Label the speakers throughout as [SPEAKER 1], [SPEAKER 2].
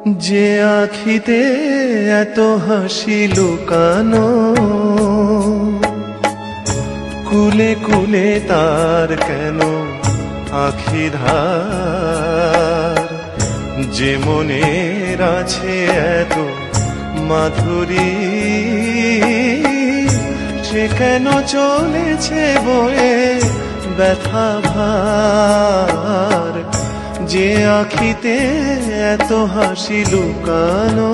[SPEAKER 1] যে আখিতে এত হাসি লুকানো, কুলে কুলে তার কেন আখি ধার। যে মনের আছে এত মাধুরী, সে কেন চলেছে বয়ে ব্যথা ভার। যে আখিতে এত হাসি লুকানো,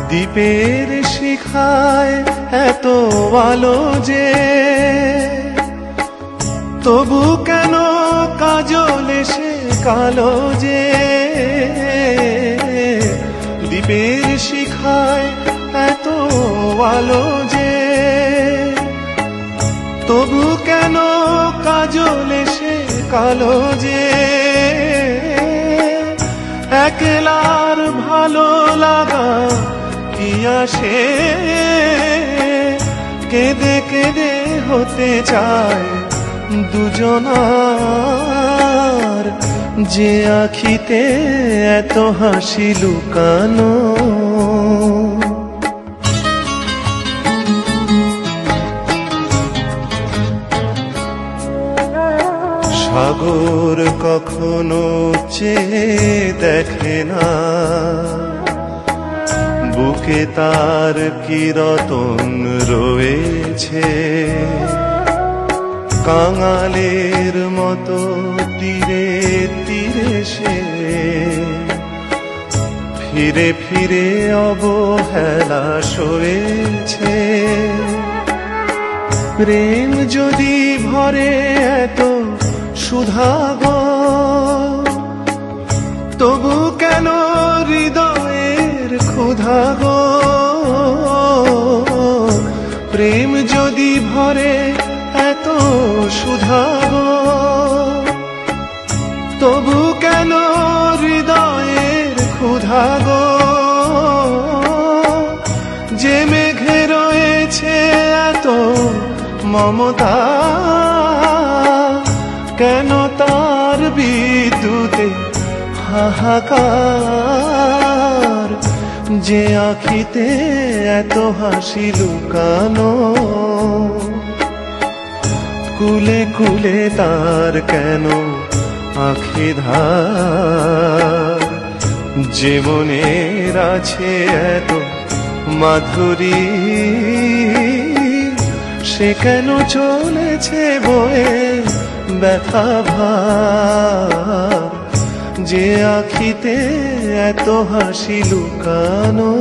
[SPEAKER 1] দ্বীপের শিখায় এত আলো যে, তবু কেন কাজল এসে কালো যে। দ্বীপের শিখায় এত আলো যে, তবু কেন কাজল এসে কালো যে। একলার ভালো লাগা কি আসে, কেঁদে কেঁদে হতে চায় দুজনার। যে আখিতে এত হাসি লুকানো, সাগর কখনো চেয়ে দেখে না, বুকে তার কি রতন রয়েছে। কাঙালের মতো তীরে তীরে সে, ফিরে ফিরে অবহেলা সয়েছে। প্রেম যদি ভরে এত সুধা গো, তবু কেন হৃদয়ের ক্ষুধা গো। প্রেম যদি ভরে এত সুধা গো, তবু কেন হৃদয়ের ক্ষুধা গো। যে মেঘে রয়েছে এত মমতা, কেন তার বিদ্যুতে হাহাকার। যে আখিতে এত হাসি লুকানো, কুলে কুলে তার কেন আখি ধার। যে মনের আছে এত মাধুরী, সে কেন চলেছে বয়ে ব্যথা ভার। যে আখিতে এত হাসি লুকানো।